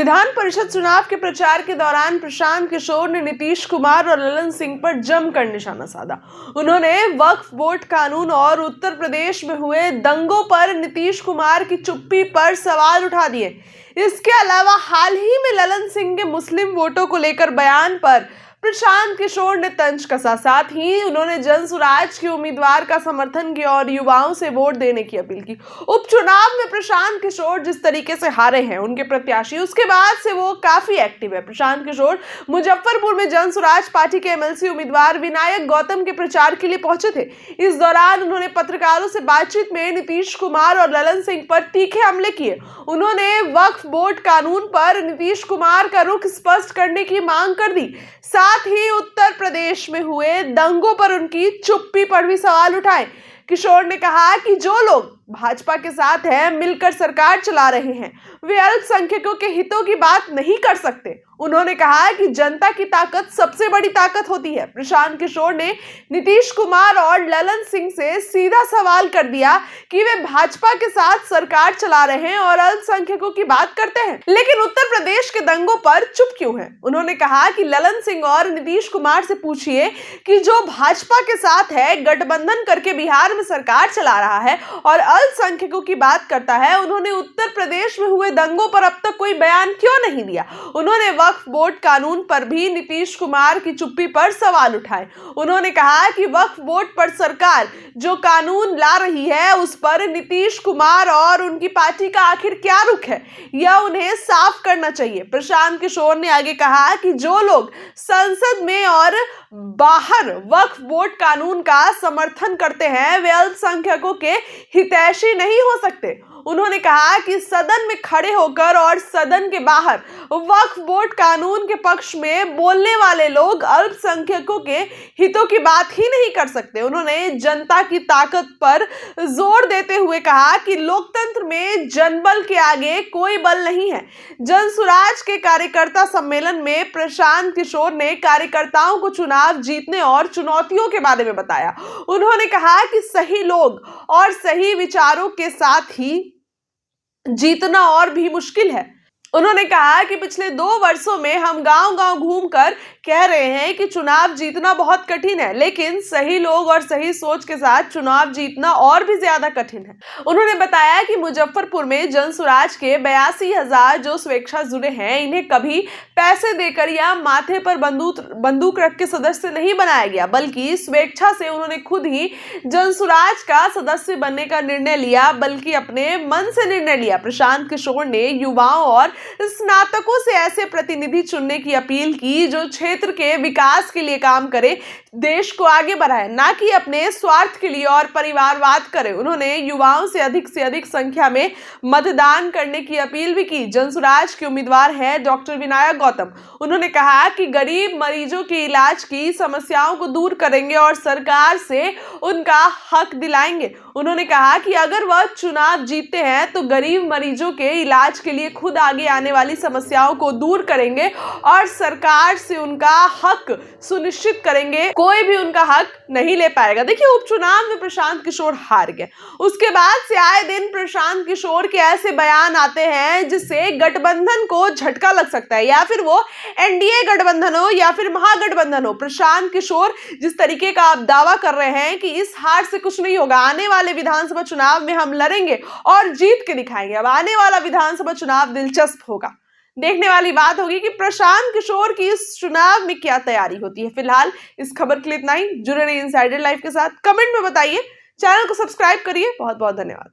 विधान परिषद चुनाव के प्रचार के दौरान प्रशांत किशोर ने नीतीश कुमार और ललन सिंह पर जमकर निशाना साधा। उन्होंने वक्फ बोर्ड कानून और उत्तर प्रदेश में हुए दंगों पर नीतीश कुमार की चुप्पी पर सवाल उठा दिए। इसके अलावा हाल ही में ललन सिंह के मुस्लिम वोटों को लेकर बयान पर प्रशांत किशोर ने तंज कसा। साथ ही उन्होंने जनसुराज के उम्मीदवार का समर्थन किया और युवाओं से वोट देने की अपील की। उपचुनाव में प्रशांत किशोर जिस तरीके से हारे हैं उनके प्रत्याशी, उसके बाद से वो काफी एक्टिव है। प्रशांत किशोर मुजफ्फरपुर में जनसुराज पार्टी के एमएलसी उम्मीदवार विनायक गौतम के प्रचार के लिए पहुंचे थे। इस दौरान उन्होंने पत्रकारों से बातचीत में नीतीश कुमार और ललन सिंह पर तीखे हमले किए। उन्होंने वक्फ बोर्ड कानून पर नीतीश कुमार का रुख स्पष्ट करने की मांग कर दी। साथ ही उत्तर प्रदेश में हुए दंगों पर उनकी चुप्पी पर भी सवाल उठाए। किशोर ने कहा कि जो लोग भाजपा के साथ हैं, मिलकर सरकार चला रहे हैं, वे अल्पसंख्यकों के हितों की बात नहीं कर सकते। उन्होंने कहा कि जनता की ताकत सबसे बड़ी ताकत होती है। प्रशांत किशोर ने नीतीश कुमार और ललन सिंह से सीधा सवाल कर दिया कि वे भाजपा के साथ सरकार चला रहे हैं और अल्पसंख्यकों की बात करते हैं, लेकिन उत्तर प्रदेश के दंगों पर चुप क्यों हैं। उन्होंने कहा कि ललन सिंह और नीतीश कुमार से पूछिए कि जो भाजपा के साथ है, गठबंधन करके बिहार में सरकार चला रहा है और अल्पसंख्यकों की बात करता है, उन्होंने उत्तर प्रदेश में हुए दंगों पर अब तक कोई बयान क्यों नहीं दिया। उन्होंने वक्फ बोर्ड कानून पर भी नीतीश कुमार की चुप्पी पर सवाल उठाए। उन्होंने कहा कि वक्फ बोर्ड पर सरकार जो कानून ला रही है, उस पर नीतीश कुमार और उनकी पार्टी का आखिर क्या रुख है, यह उन्हें साफ करना चाहिए। प्रशांत किशोर ने आगे कहा कि जो लोग संसद में और बाहर वक्फ बोर्ड कानून का समर्थन करते हैं, वे अल्पसंख्यकों के हितैषी नहीं हो सकते। उन्होंने कहा कि सदन में खड़े होकर और सदन के बाहर वक्फ बोर्ड कानून के पक्ष में बोलने वाले लोग अल्पसंख्यकों के हितों की बात ही नहीं कर सकते। उन्होंने जनता की ताकत पर जोर देते हुए कहा कि लोकतंत्र में जनबल के आगे कोई बल नहीं है। जनसुराज के कार्यकर्ता सम्मेलन में प्रशांत किशोर ने कार्यकर्ताओं को चुनाव जीतने और चुनौतियों के बारे में बताया। उन्होंने कहा कि सही लोग और सही विचारों के साथ ही जीतना और भी मुश्किल है। उन्होंने कहा कि पिछले 2 वर्षों में हम गांव-गांव घूमकर कह रहे हैं कि चुनाव जीतना बहुत कठिन है, लेकिन सही लोग और सही सोच के साथ चुनाव जीतना और भी ज्यादा कठिन है। उन्होंने बताया कि मुजफ्फरपुर में जनसुराज के 82,000 जो स्वेच्छा जुड़े हैं, इन्हें कभी पैसे देकर या माथे पर बंदूक रख के सदस्य नहीं बनाया गया, बल्कि स्वेच्छा से उन्होंने खुद ही जनसुराज का सदस्य बनने का निर्णय लिया, बल्कि अपने मन से निर्णय लिया। प्रशांत किशोर ने युवाओं और स्नातकों से ऐसे प्रतिनिधि चुनने की अपील की जो क्षेत्र के विकास के लिए काम करे, देश को आगे बढ़ाए, ना कि अपने स्वार्थ के लिए और परिवारवाद करे। उन्होंने युवाओं से अधिक संख्या में मतदान करने की अपील भी की। जनसुराज के उम्मीदवार हैं डॉक्टर विनायक गौतम। उन्होंने कहा कि गरीब मरीजों के इलाज की समस्याओं को दूर करेंगे और सरकार से उनका हक दिलाएंगे। उन्होंने कहा कि अगर वह चुनाव जीतते हैं तो गरीब मरीजों के इलाज के लिए खुद आगे आने वाली समस्याओं को दूर करेंगे और सरकार से उनका हक सुनिश्चित करेंगे। कोई भी उनका हक नहीं ले पाएगा। देखिए, उपचुनाव में प्रशांत किशोर हार गए, उसके बाद से आए दिन प्रशांत किशोर के ऐसे बयान आते हैं जिससे गठबंधन को झटका लग सकता है, या फिर वो एनडीए गठबंधन हो या फिर महागठबंधन हो। प्रशांत किशोर जिस तरीके का आप दावा कर रहे हैं कि इस हार से कुछ नहीं होगा, आने वाले विधानसभा चुनाव में हम लड़ेंगे और जीत के दिखाएंगे। अब आने वाला विधानसभा चुनाव दिलचस्प होगा, देखने वाली बात होगी कि प्रशांत किशोर की इस चुनाव में क्या तैयारी होती है। फिलहाल इस खबर के लिए इतना ही। जुड़े रहिए इनसाइडर लाइफ के साथ, कमेंट में बताइए, चैनल को सब्सक्राइब करिए। बहुत बहुत धन्यवाद।